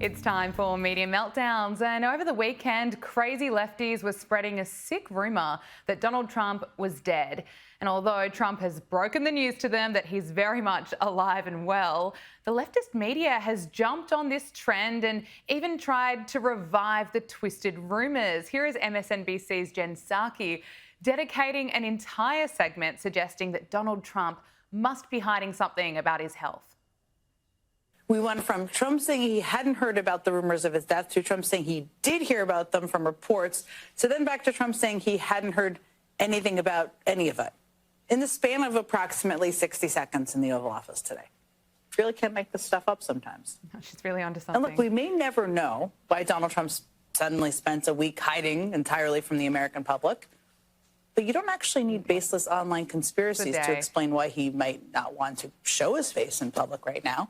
It's time for Media Meltdowns, and over the weekend, crazy lefties were spreading a sick rumour that Donald Trump was dead. And although Trump has broken the news to them that he's very much alive and well, the leftist media has jumped on this trend and even tried to revive the twisted rumours. Here is MSNBC's Jen Psaki dedicating an entire segment suggesting that Donald Trump must be hiding something about his health. We went from Trump saying he hadn't heard about the rumors of his death to Trump saying he did hear about them from reports, to then back to Trump saying he hadn't heard anything about any of it in the span of approximately 60 seconds in the Oval Office today. Really can't make this stuff up sometimes. She's really onto something. And look, we may never know why Donald Trump suddenly spent a week hiding entirely from the American public, but you don't actually need baseless online conspiracies to explain why he might not want to show his face in public right now.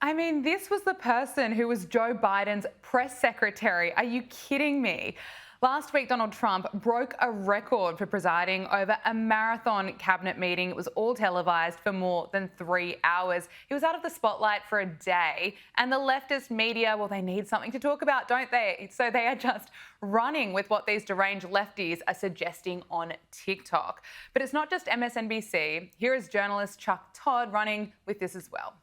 I mean, this was the person who was Joe Biden's press secretary. Are you kidding me? Last week, Donald Trump broke a record for presiding over a marathon cabinet meeting. It was all televised for more than 3 hours. He was out of the spotlight for a day. And the leftist media, well, they need something to talk about, don't they? So they are just running with what these deranged lefties are suggesting on TikTok. But it's not just MSNBC. Here is journalist Chuck Todd running with this as well.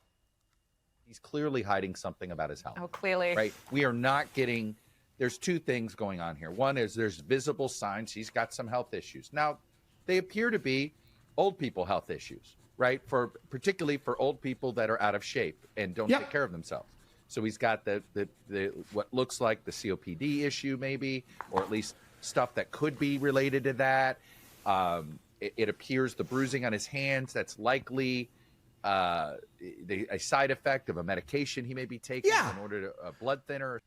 He's clearly hiding something about his health. Oh, clearly. Right? We are not getting, there's two things going on here. One is there's visible signs he's got some health issues. Now, they appear to be old people health issues, right? Particularly for old people that are out of shape and don't take care of themselves. So he's got the what looks like the COPD issue maybe, or at least stuff that could be related to that. It appears the bruising on his hands, that's likely a side effect of a medication he may be taking in order to a blood thinner.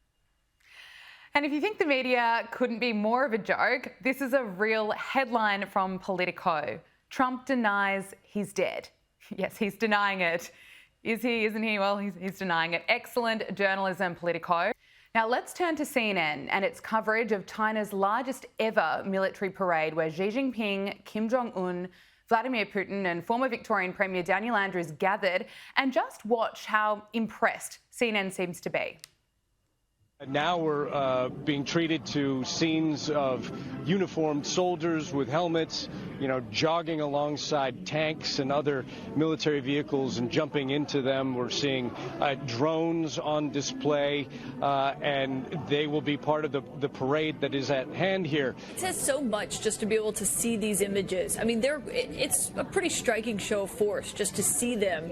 And if you think the media couldn't be more of a joke, this is a real headline from Politico. Trump denies he's dead. Yes, he's denying it. Is he, isn't he? Well, he's denying it. Excellent journalism, Politico. Now let's turn to CNN and its coverage of China's largest ever military parade, where Xi Jinping, Kim Jong-un, Vladimir Putin and former Victorian Premier Daniel Andrews gathered, and just watch how impressed CNN seems to be. Now we're being treated to scenes of uniformed soldiers with helmets, jogging alongside tanks and other military vehicles and jumping into them. We're seeing drones on display, and they will be part of the parade that is at hand here. It says so much just to be able to see these images. I mean, it's a pretty striking show of force just to see them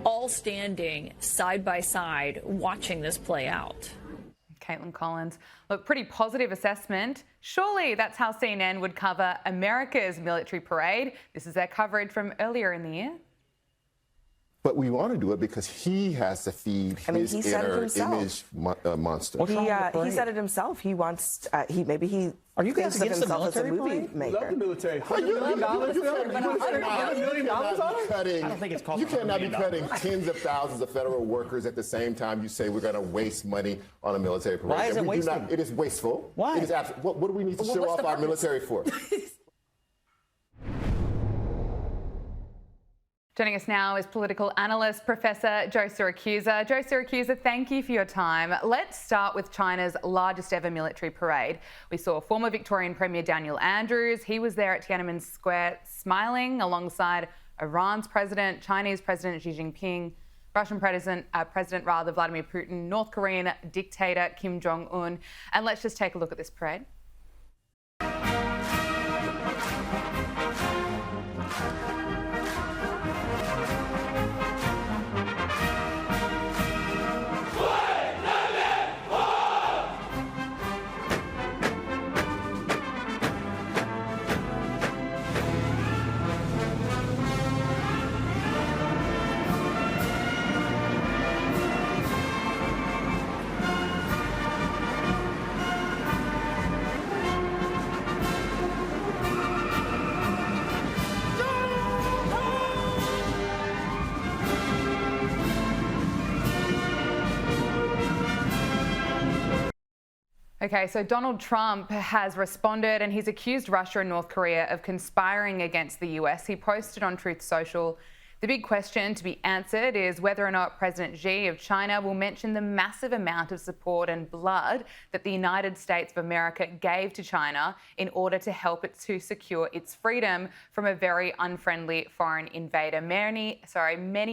all standing side by side watching this play out. Caitlin Collins. Look, pretty positive assessment. Surely that's how CNN would cover America's military parade. This is their coverage from earlier in the year. But we want to do it because he has to feed his inner image monster. He said it himself. He wants. Maybe he. Are you guys thinks of against the himself as a military movie parade? maker. Love the military. $100 million on I don't think it's called You cannot be cutting tens of thousands of federal workers at the same time you say we're going to waste money on a military parade. Why is it wasteful? It is wasteful. Why? It is what do we need to show off our military for? Joining us now is political analyst Professor Joe Siracusa. Joe Siracusa, thank you for your time. Let's start with China's largest ever military parade. We saw former Victorian Premier Daniel Andrews. He was there at Tiananmen Square smiling alongside Iran's president, Chinese President Xi Jinping, Russian President Vladimir Putin, North Korean dictator Kim Jong-un. And let's just take a look at this parade. Okay, so Donald Trump has responded and he's accused Russia and North Korea of conspiring against the US. He posted on Truth Social, The big question to be answered is whether or not President Xi of China will mention the massive amount of support and blood that the United States of America gave to China in order to help it to secure its freedom from a very unfriendly foreign invader. Many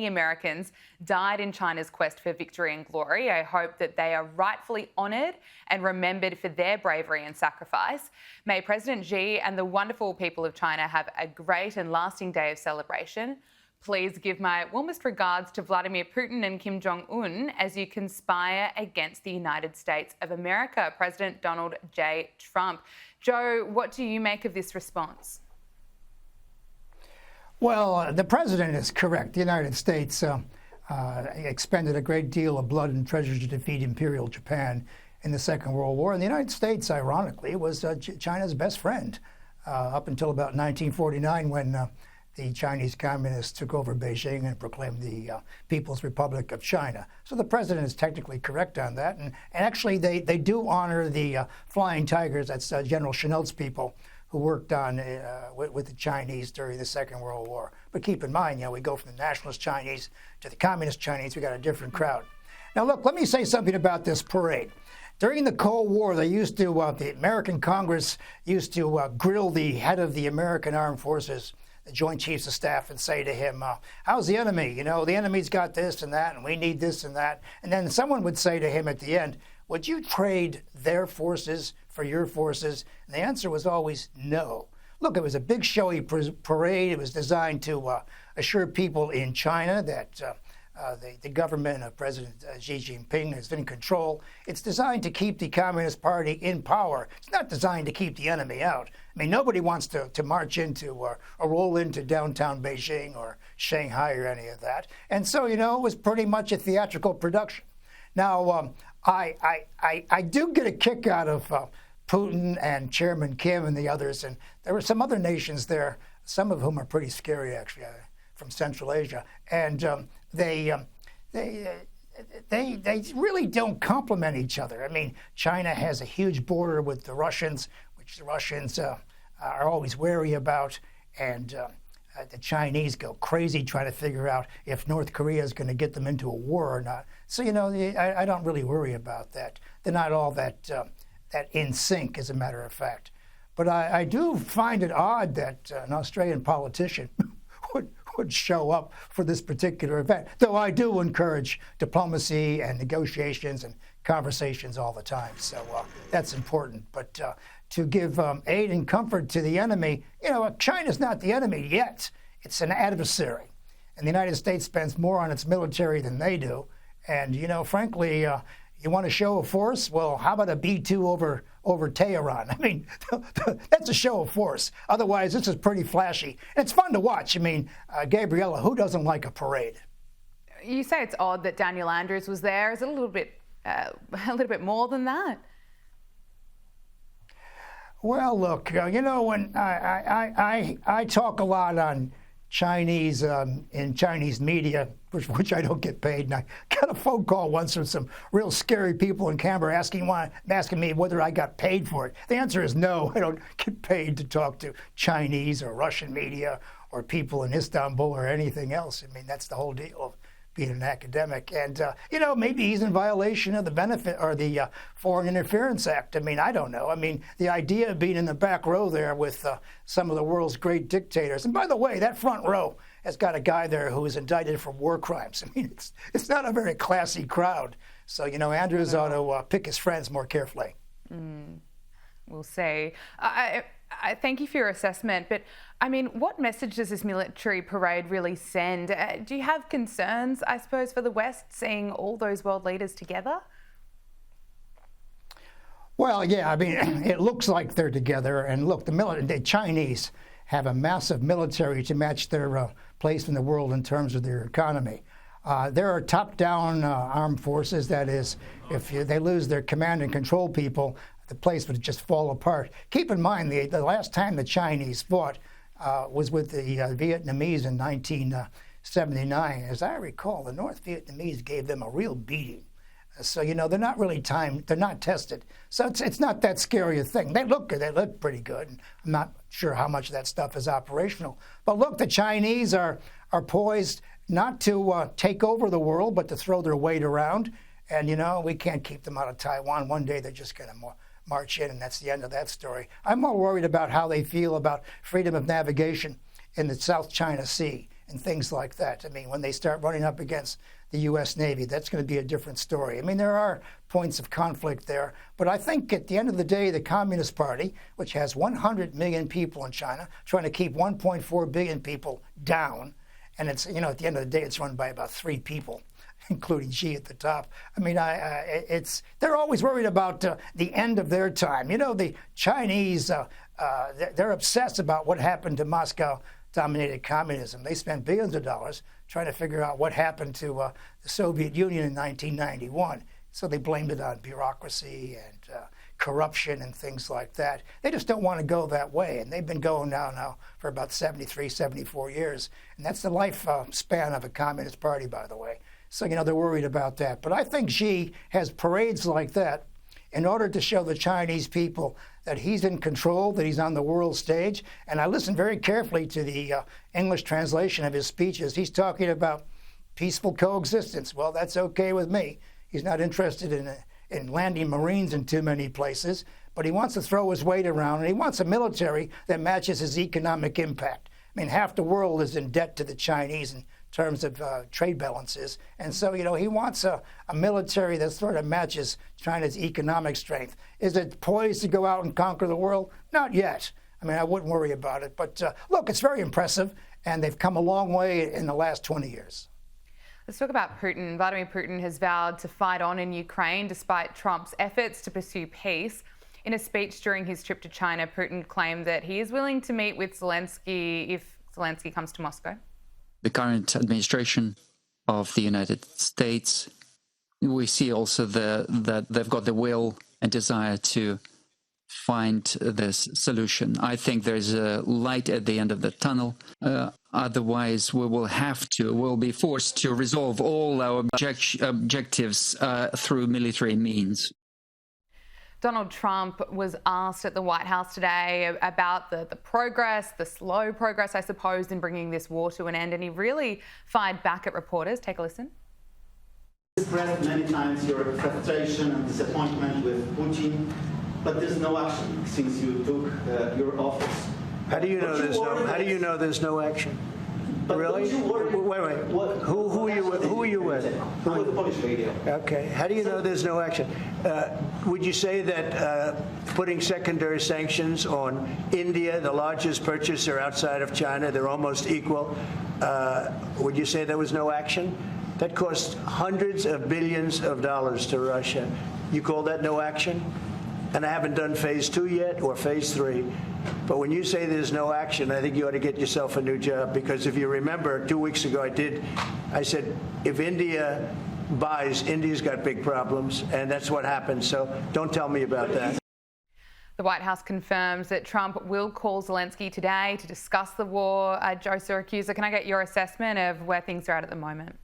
Americans died in China's quest for victory and glory. I hope that they are rightfully honoured and remembered for their bravery and sacrifice. May President Xi and the wonderful people of China have a great and lasting day of celebration. Please give my warmest regards to Vladimir Putin and Kim Jong-un as you conspire against the United States of America. President Donald J. Trump. Joe, what do you make of this response? Well, the president is correct. The United States expended a great deal of blood and treasure to defeat Imperial Japan in the Second World War. And the United States, ironically, was China's best friend up until about 1949 when the Chinese communists took over Beijing and proclaimed the People's Republic of China. So the president is technically correct on that. And actually, they do honor the Flying Tigers. That's General Chennault's people who worked on with the Chinese during the Second World War. But keep in mind, we go from the nationalist Chinese to the communist Chinese. We got a different crowd. Now, look, let me say something about this parade. During the Cold War, they used to, the American Congress used to grill the head of the American Armed Forces, the Joint Chiefs of Staff, and say to him, how's the enemy? The enemy's got this and that, and we need this and that. And then someone would say to him at the end, would you trade their forces for your forces? And the answer was always no. Look, it was a big showy parade. It was designed to assure people in China that the government of President Xi Jinping is in control. It's designed to keep the Communist Party in power. It's not designed to keep the enemy out. I mean, nobody wants to march into or roll into downtown Beijing or Shanghai or any of that. And so, it was pretty much a theatrical production. Now, I do get a kick out of Putin and Chairman Kim and the others. And there were some other nations there, some of whom are pretty scary, actually, from Central Asia. And they really don't complement each other. I mean, China has a huge border with the Russians, which the Russians are always wary about. And the Chinese go crazy trying to figure out if North Korea is going to get them into a war or not. So, I don't really worry about that. They're not all that in sync, as a matter of fact. But I do find it odd that an Australian politician would show up for this particular event, though I do encourage diplomacy and negotiations and conversations all the time. So that's important. But to give aid and comfort to the enemy, China's not the enemy yet. It's an adversary. And the United States spends more on its military than they do. And, frankly, you want a show of force? Well, how about a B-2 over Tehran? I mean, that's a show of force. Otherwise, this is pretty flashy. And it's fun to watch. I mean, Gabriella, who doesn't like a parade? You say it's odd that Daniel Andrews was there. Is it a little bit more than that? Well, look, when I talk a lot on Chinese in Chinese media, which I don't get paid. And I got a phone call once from some real scary people in Canberra asking me whether I got paid for it. The answer is no. I don't get paid to talk to Chinese or Russian media or people in Istanbul or anything else. I mean, that's the whole deal of being an academic. And, maybe he's in violation of the benefit or the Foreign Interference Act. I mean, I don't know. I mean, the idea of being in the back row there with some of the world's great dictators. And by the way, that front row has got a guy there who is indicted for war crimes. I mean, it's not a very classy crowd. So, Andrews ought to pick his friends more carefully. We'll see. I thank you for your assessment, but I mean, what message does this military parade really send? Do you have concerns, I suppose, for the West seeing all those world leaders together? Well, yeah, I mean, it looks like they're together. And look, the Chinese have a massive military to match their place in the world in terms of their economy. There are top-down armed forces. That is, if they lose their command and control people, the place would just fall apart. Keep in mind, the last time the Chinese fought was with the Vietnamese in 1979. As I recall, the North Vietnamese gave them a real beating. So, they're not really they're not tested. So it's not that scary a thing. They look good. They look pretty good. And I'm not sure how much of that stuff is operational. But look, the Chinese are are poised not to take over the world, but to throw their weight around. And, we can't keep them out of Taiwan. One day they're just going to march in, and that's the end of that story. I'm more worried about how they feel about freedom of navigation in the South China Sea and things like that. I mean, when they start running up against the U.S. Navy, that's going to be a different story. I mean, there are points of conflict there. But I think at the end of the day, the Communist Party, which has 100 million people in China, trying to keep 1.4 billion people down, and it's, at the end of the day, it's run by about 3 people, including Xi at the top. I mean, they're always worried about the end of their time. The Chinese, they're obsessed about what happened to Moscow-dominated communism. They spent billions of dollars trying to figure out what happened to the Soviet Union in 1991. So they blamed it on bureaucracy and corruption and things like that. They just don't want to go that way. And they've been going now for about 73, 74 years. And that's the life span of a Communist Party, by the way. So, they're worried about that. But I think Xi has parades like that in order to show the Chinese people that he's in control, that he's on the world stage. And I listened very carefully to the English translation of his speeches. He's talking about peaceful coexistence. Well, that's okay with me. He's not interested in landing Marines in too many places, but he wants to throw his weight around, and he wants a military that matches his economic impact. I mean, half the world is in debt to the Chinese in terms of trade balances. And so, he wants a military that sort of matches China's economic strength. Is it poised to go out and conquer the world? Not yet. I mean, I wouldn't worry about it. But look, it's very impressive, and they've come a long way in the last 20 years. Let's talk about Putin. Vladimir Putin has vowed to fight on in Ukraine despite Trump's efforts to pursue peace. In a speech during his trip to China, Putin claimed that he is willing to meet with Zelensky if Zelensky comes to Moscow. The current administration of the United States, we see also that they've got the will and desire to find this solution. I think there's a light at the end of the tunnel. Otherwise, we'll be forced to resolve all our objectives through military means. Donald Trump was asked at the White House today about the progress, the slow progress, I suppose, in bringing this war to an end, and he really fired back at reporters. Take a listen. You expressed many times your frustration and disappointment with Putin, but there's no action since you took your office. How do you know there's no action? But really? Wait. Who are you with? I'm with the Polish radio. Okay. How do you know there's no action? Would you say that putting secondary sanctions on India, the largest purchaser outside of China, they're almost equal, would you say there was no action? That cost hundreds of billions of dollars to Russia. You call that no action? And I haven't done phase 2 yet or phase 3. But when you say there's no action, I think you ought to get yourself a new job. Because if you remember, 2 weeks ago I said, if India buys, India's got big problems. And that's what happened. So don't tell me about that. The White House confirms that Trump will call Zelensky today to discuss the war. Joe Siracusa, can I get your assessment of where things are at the moment?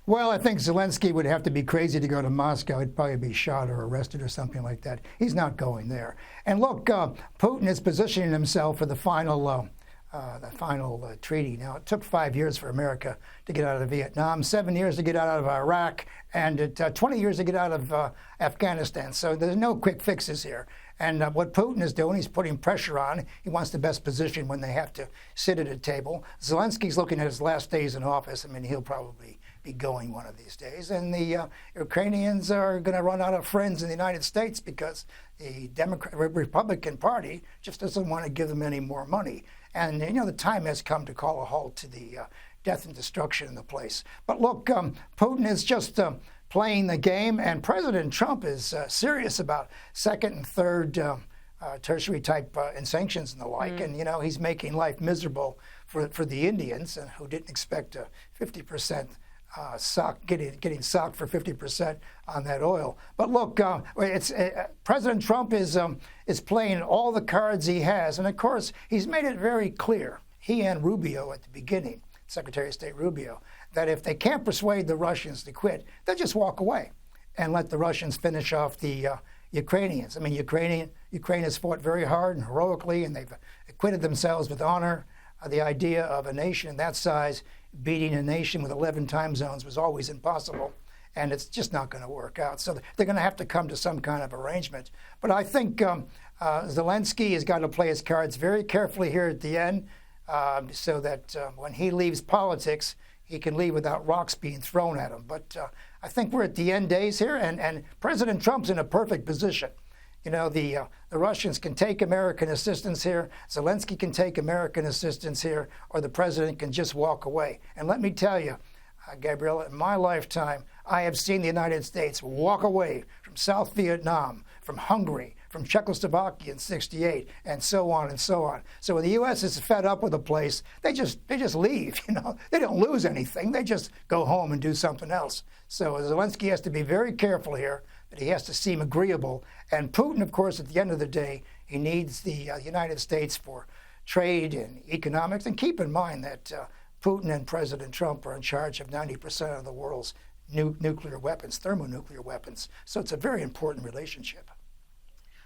Well, I think Zelensky would have to be crazy to go to Moscow. He'd probably be shot or arrested or something like that. He's not going there. And look, Putin is positioning himself for the final treaty. Now, it took 5 years for America to get out of Vietnam, 7 years to get out of Iraq, and 20 years to get out of Afghanistan. So there's no quick fixes here. And what Putin is doing, he's putting pressure on. He wants the best position when they have to sit at a table. Zelensky's looking at his last days in office. I mean, he'll probably be going one of these days. And the Ukrainians are going to run out of friends in the United States because the Republican Party just doesn't want to give them any more money. And, the time has come to call a halt to the death and destruction in the place. But look, Putin is just playing the game, and President Trump is serious about second and third tertiary type sanctions and the like. And, he's making life miserable for the Indians who didn't expect a 50% getting socked for 50% on that oil. But look, President Trump is playing all the cards he has, and of course he's made it very clear, he and Rubio at the beginning, Secretary of State Rubio, that if they can't persuade the Russians to quit, they'll just walk away and let the Russians finish off the Ukrainians. I mean, Ukraine has fought very hard and heroically, and they've acquitted themselves with honor. The idea of a nation that size beating a nation with 11 time zones was always impossible, and it's just not going to work out. So they're going to have to come to some kind of arrangement. But I think Zelensky has got to play his cards very carefully here at the end, so that when he leaves politics, he can leave without rocks being thrown at him. But I think we're at the end days here, and President Trump's in a perfect position. You know, the Russians can take American assistance here, Zelensky can take American assistance here, or the president can just walk away. And let me tell you, Gabriella, in my lifetime, I have seen the United States walk away from South Vietnam, from Hungary, from Czechoslovakia in '68, and so on and so on. So when the U.S. is fed up with a place, they just leave. You know, they don't lose anything. They just go home and do something else. So Zelensky has to be very careful here, that he has to seem agreeable. And Putin, of course, at the end of the day, he needs the United States for trade and economics. And keep in mind that Putin and President Trump are in charge of 90% of the world's nuclear weapons, thermonuclear weapons. So it's a very important relationship.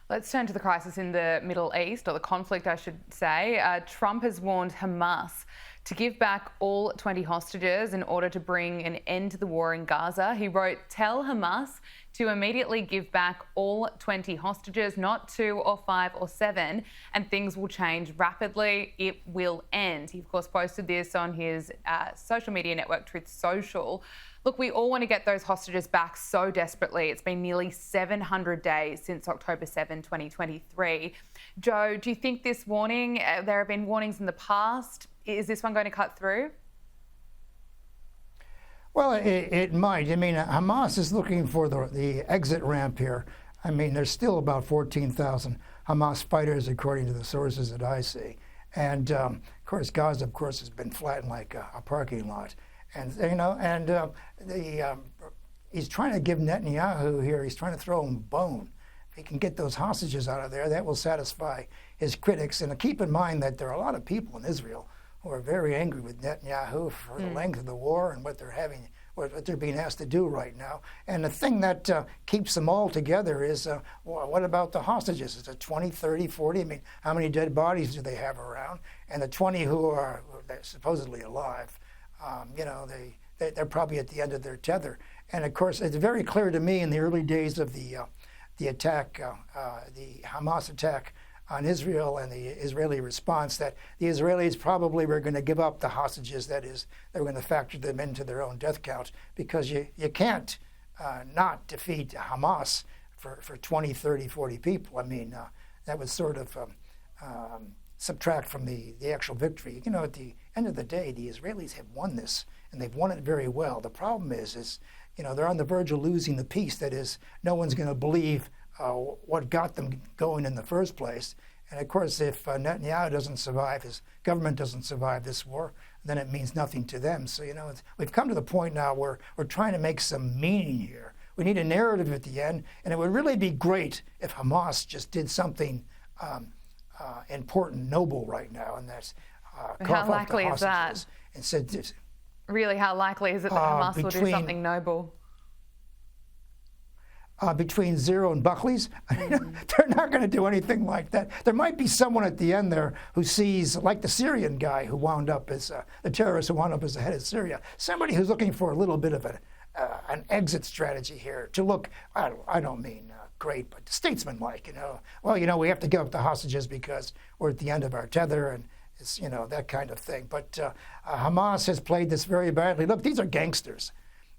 Let's turn to the crisis in the Middle East, or the conflict, I should say. Trump has warned Hamas to give back all 20 hostages in order to bring an end to the war in Gaza. He wrote, "Tell Hamas to immediately give back all 20 hostages, not 2 or 5 or 7, and things will change rapidly. It will end." He, of course, posted this on his social media network, Truth Social. Look, we all want to get those hostages back so desperately. It's been nearly 700 days since October 7, 2023. Joe, do you think this warning, there have been warnings in the past, is this one going to cut through? Well, it might. I mean, Hamas is looking for the exit ramp here. I mean, there's still about 14,000 Hamas fighters, according to the sources that I see. And, of course, Gaza, of course, has been flattened like a parking lot. And, you know, and he's trying to give Netanyahu here, he's trying to throw him a bone. If he can get those hostages out of there, that will satisfy his critics. And keep in mind that there are a lot of people in Israel who are very angry with Netanyahu for the length of the war and what they're being asked to do right now. And the thing that keeps them all together is, what about the hostages? Is it 20, 30, 40? I mean, how many dead bodies do they have around? And the 20 who are supposedly alive, you know, they're probably at the end of their tether. And of course, it's very clear to me in the early days of the attack, the Hamas attack on Israel and the Israeli response, that the Israelis probably were going to give up the hostages. That is, they were going to factor them into their own death count, because you can't not defeat Hamas for 20, 30, 40 people. I mean, that would sort of subtract from the actual victory. You know, at the end of the day, the Israelis have won this, and they've won it very well. The problem is you know, they're on the verge of losing the peace. That is, no one's going to believe what got them going in the first place. And of course, if Netanyahu doesn't survive, his government doesn't survive this war, then it means nothing to them. So, you know, we've come to the point now where we're trying to make some meaning here. We need a narrative at the end, and it would really be great if Hamas just did something important, noble right now, and that's how likely is that? And said this. Really, how likely is it that Hamas will do something noble? Between zero and Buckley's, they're not going to do anything like that. There might be someone at the end there who sees, like the Syrian guy who wound up as the terrorist who wound up as the head of Syria, somebody who's looking for a little bit of an exit strategy here to look, I don't mean great, but statesman-like, you know. Well, you know, we have to give up the hostages because we're at the end of our tether, and it's, you know, that kind of thing. But Hamas has played this very badly. Look, these are gangsters.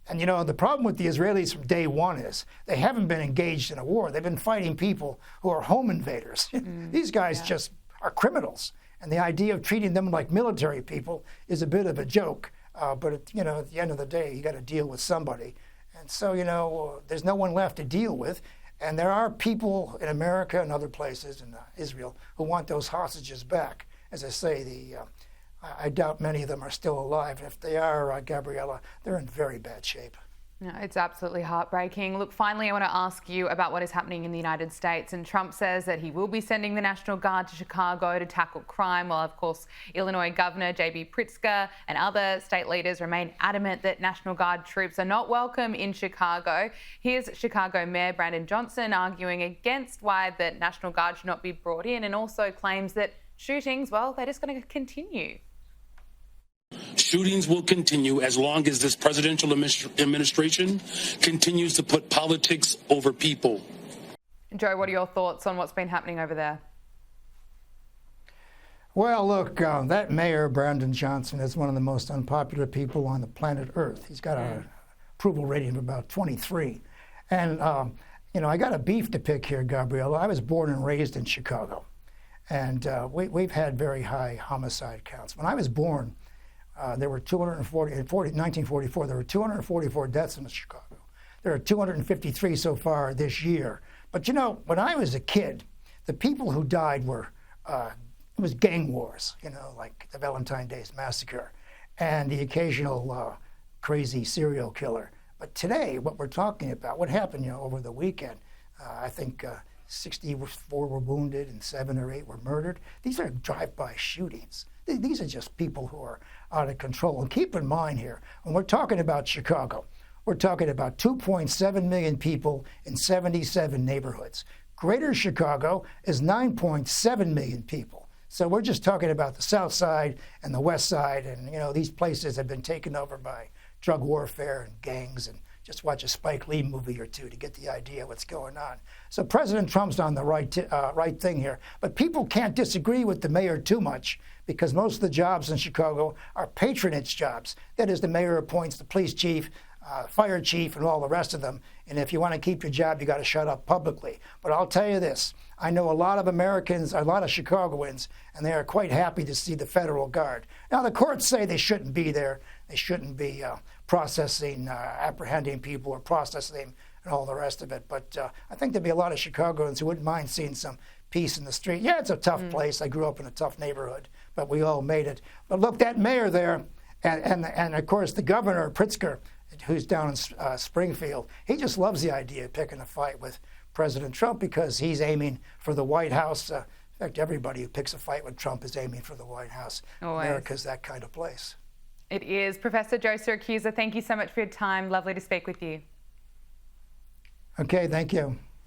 And, you know, the problem with the Israelis from day one is they haven't been engaged in a war. They've been fighting people who are home invaders. These guys just are criminals. And the idea of treating them like military people is a bit of a joke. But, you know, at the end of the day, you got to deal with somebody. And so, you know, there's no one left to deal with. And there are people in America and other places in Israel who want those hostages back. As I say, I doubt many of them are still alive. If they are, Gabriella, they're in very bad shape. No, it's absolutely heartbreaking. Look, finally, I want to ask you about what is happening in the United States. And Trump says that he will be sending the National Guard to Chicago to tackle crime, while, of course, Illinois Governor J.B. Pritzker and other state leaders remain adamant that National Guard troops are not welcome in Chicago. Here's Chicago Mayor Brandon Johnson arguing against why the National Guard should not be brought in, and also claims that shootings, well, they're just going to continue. shootings will continue as long as this presidential administration continues to put politics over people. Joe, what are your thoughts on what's been happening over there? Well, look, that mayor, Brandon Johnson, is one of the most unpopular people on the planet Earth. He's got an approval rating of about 23. And, you know, I got a beef to pick here, Gabriella. I was born and raised in Chicago. And we've had very high homicide counts. When I was born, there were 1944, there were 244 deaths in Chicago. There are 253 so far this year. But, you know, when I was a kid, the people who died were, it was gang wars, you know, like the Valentine's Day Massacre and the occasional crazy serial killer. But today, what we're talking about, what happened, you know, over the weekend, I think 64 were wounded and 7 or 8 were murdered. These are drive-by shootings. These are just people who are out of control. And keep in mind here, when we're talking about Chicago, we're talking about 2.7 million people in 77 neighborhoods. Greater Chicago is 9.7 million people. So we're just talking about the South Side and the West Side. And, you know, these places have been taken over by drug warfare and gangs. And just watch a Spike Lee movie or two to get the idea of what's going on. So President Trump's on the right thing here. But people can't disagree with the mayor too much because most of the jobs in Chicago are patronage jobs. That is, the mayor appoints the police chief, fire chief, and all the rest of them. And if you want to keep your job, you got to shut up publicly. But I'll tell you this. I know a lot of Americans, a lot of Chicagoans, and they are quite happy to see the federal guard. Now, the courts say they shouldn't be there. They shouldn't be processing, apprehending people or processing them and all the rest of it. But I think there'd be a lot of Chicagoans who wouldn't mind seeing some peace in the street. Yeah, it's a tough place. I grew up in a tough neighborhood, but we all made it. But look, that mayor there, and of course the governor, Pritzker, who's down in Springfield, he just loves the idea of picking a fight with President Trump because he's aiming for the White House. In fact, everybody who picks a fight with Trump is aiming for the White House. Always. America's that kind of place. It is. Professor Joe Siracusa, thank you so much for your time. Lovely to speak with you. Okay, thank you.